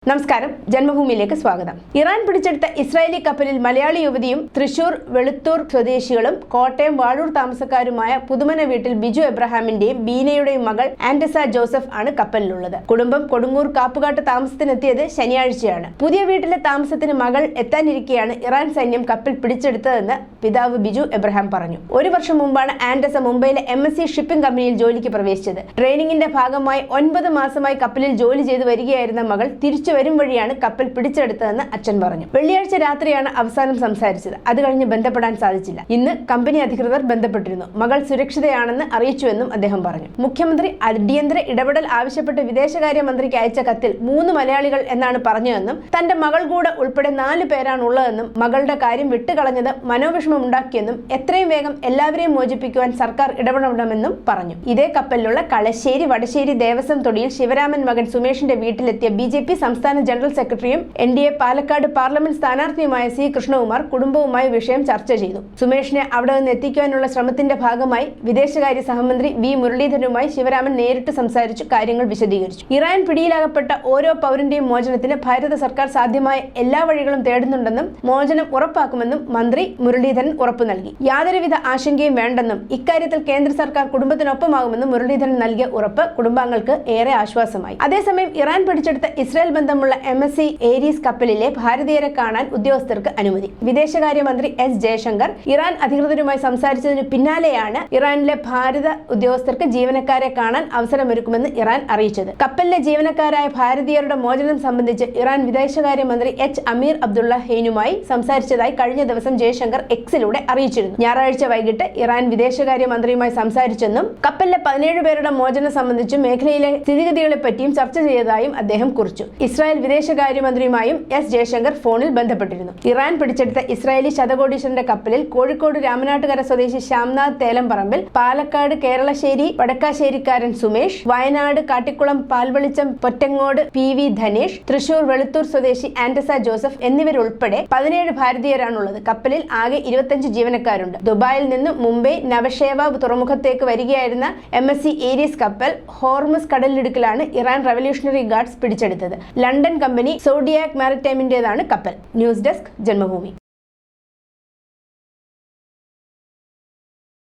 നമസ്കാരം, ജന്മഭൂമിയിലേക്ക് സ്വാഗതം. ഇറാൻ പിടിച്ചെടുത്ത ഇസ്രായേലി കപ്പലിൽ മലയാളി യുവതിയും തൃശൂർ വെളുത്തൂർ സ്വദേശികളും കോട്ടയം വാഴൂർ താമസക്കാരുമായ പുതുമന വീട്ടിൽ ബിജു എബ്രഹാമിന്റെയും ബീനയുടെയും മകൾ ആൻഡസ ജോസഫ് ആണ് കപ്പലിലുള്ളത്. കുടുംബം കൊടുങ്ങൂർ കാപ്പുകാട്ട് താമസത്തിനെത്തിയത് ശനിയാഴ്ചയാണ്. പുതിയ വീട്ടിലെ താമസത്തിന് മകൾ എത്താനിരിക്കെയാണ് ഇറാൻ സൈന്യം കപ്പൽ പിടിച്ചെടുത്തതെന്ന് പിതാവ് ബിജു എബ്രഹാം പറഞ്ഞു. ഒരു വർഷം മുമ്പാണ് ആൻഡസ മുംബൈയിലെ MSC ഷിപ്പിംഗ് കമ്പനിയിൽ ജോലിക്ക് പ്രവേശിച്ചത്. ട്രെയിനിങ്ങിന്റെ ഭാഗമായി 9 മാസമായി കപ്പലിൽ ജോലി ചെയ്തു വരികയായിരുന്ന മകൾ തിരിച്ചു വരും വഴിയാണ് കപ്പൽ പിടിച്ചെടുത്തതെന്ന് അച്ഛൻ പറഞ്ഞു. വെള്ളിയാഴ്ച രാത്രിയാണ് അവസാനം സംസാരിച്ചത്. അത് കഴിഞ്ഞ് ബന്ധപ്പെടാൻ സാധിച്ചില്ല. ഇന്ന് കമ്പനി അധികൃതർ ബന്ധപ്പെട്ടിരുന്നു. മകൾ സുരക്ഷിതയാണെന്ന് അറിയിച്ചുവെന്നും അദ്ദേഹം പറഞ്ഞു. മുഖ്യമന്ത്രി അടിയന്തര ഇടപെടൽ ആവശ്യപ്പെട്ട് വിദേശകാര്യ മന്ത്രിക്ക് അയച്ച കത്തിൽ 3 മലയാളികൾ എന്നാണ് പറഞ്ഞതെന്നും തന്റെ മകൾ കൂടെ ഉൾപ്പെടെ 4 പേരാണ് ഉള്ളതെന്നും മകളുടെ കാര്യം വിട്ടുകളഞ്ഞത് മനോവിഷമമുണ്ടാക്കിയെന്നും എത്രയും വേഗം എല്ലാവരെയും മോചിപ്പിക്കുവാൻ സർക്കാർ ഇടപെടണമെന്നും പറഞ്ഞു. ഇതേ കപ്പലിലുള്ള കളശ്ശേരി വടശ്ശേരി ദേവസ്വം തൊടിയിൽ ശിവരാമൻ മകൻ സുമേഷിന്റെ വീട്ടിലെത്തിയ BJP സംസ്ഥാന ജനറൽ സെക്രട്ടറിയും NDA പാലക്കാട് പാർലമെന്റ് സ്ഥാനാർത്ഥിയുമായ C കൃഷ്ണകുമാർ കുടുംബവുമായി വിഷയം ചർച്ച ചെയ്തു. സുമേഷിനെ അവിടെ നിന്ന് എത്തിക്കുവാനുള്ള ശ്രമത്തിന്റെ ഭാഗമായി വിദേശകാര്യ സഹമന്ത്രി V മുരളീധരനുമായി ശിവരാമൻ നേരിട്ട് സംസാരിച്ചു കാര്യങ്ങൾ വിശദീകരിച്ചു. ഇറാൻ പിടിയിലാകപ്പെട്ട ഓരോ പൗരന്റെയും മോചനത്തിന് ഭാരത സർക്കാർ സാധ്യമായ എല്ലാ വഴികളും തേടുന്നുണ്ടെന്നും മോചനം ഉറപ്പാക്കുമെന്നും മന്ത്രി മുരളീധരൻ ഉറപ്പു നൽകി. യാതൊരുവിധ ആശങ്കയും വേണ്ടെന്നും ഇക്കാര്യത്തിൽ കേന്ദ്ര സർക്കാർ കുടുംബത്തിനൊപ്പമാകുമെന്നും മുരളീധരൻ നൽകിയ ഉറപ്പ് കുടുംബാംഗങ്ങൾക്ക് ഏറെ ആശ്വാസമായി. അതേസമയം ഇറാൻ പിടിച്ചെടുത്ത ഇസ്രായേൽ ബന്ധമുള്ള MSC ഏരീസ് കപ്പലിലെ ഭാരതീയരെ കാണാൻ ഉദ്യോഗസ്ഥർക്ക് അനുമതി. വിദേശകാര്യമന്ത്രി S ജയശങ്കർ ഇറാൻ അധികൃതരുമായി സംസാരിച്ചതിന് പിന്നാലെയാണ് ഇറാനിലെ ഭാരത ഉദ്യോഗസ്ഥർക്ക് ജീവനക്കാരെ കാണാൻ അവസരമൊരുക്കുമെന്ന് ഇറാൻ അറിയിച്ചത്. കപ്പലിലെ ജീവനക്കാരായ ഭാരതീയരുടെ മോചനം സംബന്ധിച്ച് ഇറാൻ വിദേശകാര്യമന്ത്രി H അമീർ അബ്ദുള്ളഹേനുമായി സംസാരിച്ചതായി കഴിഞ്ഞ ദിവസം ജയശങ്കർ Xലൂടെ അറിയിച്ചിരുന്നു. ഞായറാഴ്ച വൈകിട്ട് ഇറാൻ വിദേശകാര്യമന്ത്രിയുമായി സംസാരിച്ചെന്നും കപ്പലിലെ 17 പേരുടെ മോചനം സംബന്ധിച്ചും മേഖലയിലെ സ്ഥിതിഗതികളെപ്പറ്റിയും ചർച്ച ചെയ്തതായും അദ്ദേഹം കുറിച്ചു. ഇസ്രായേൽ വിദേശകാര്യമന്ത്രിയുമായും S ജയശങ്കർ ഫോണിൽ ബന്ധപ്പെട്ടിരുന്നു. ഇറാൻ പിടിച്ചെടുത്ത ഇസ്രായേലി ശതകോടീശ്വരന്റെ കപ്പലിൽ കോഴിക്കോട് രാമനാട്ടുകര സ്വദേശി ശ്യാംനാഥ് തേലംപറമ്പിൽ, പാലക്കാട് കേരളശ്ശേരി വടക്കാശ്ശേരിക്കാരൻ സുമേഷ്, വയനാട് കാട്ടിക്കുളം പാൽവെളിച്ചം പൊറ്റങ്ങോട് PV ധനേഷ്, തൃശൂർ വെളുത്തൂർ സ്വദേശി ആൻഡസ ജോസഫ് എന്നിവരുൾപ്പെടെ 17 ഭാരതീയരാണുള്ളത്. കപ്പലിൽ ആകെ 25 ജീവനക്കാരുണ്ട്. ദുബായിൽ നിന്ന് മുംബൈ നവഷേവ തുറമുഖത്തേക്ക് വരികയായിരുന്ന MSC ഏരീസ് കപ്പൽ ഹോർമുസ് കടലിടുക്കിലാണ് ഇറാൻ റവല്യൂഷണറി ഗാർഡ്സ് പിടിച്ചെടുത്തത്. ലണ്ടൻ കമ്പനി സോഡിയാക് മാരിടൈമിന്റേതാണ് കപ്പൽ. News desk, Janmabhumi.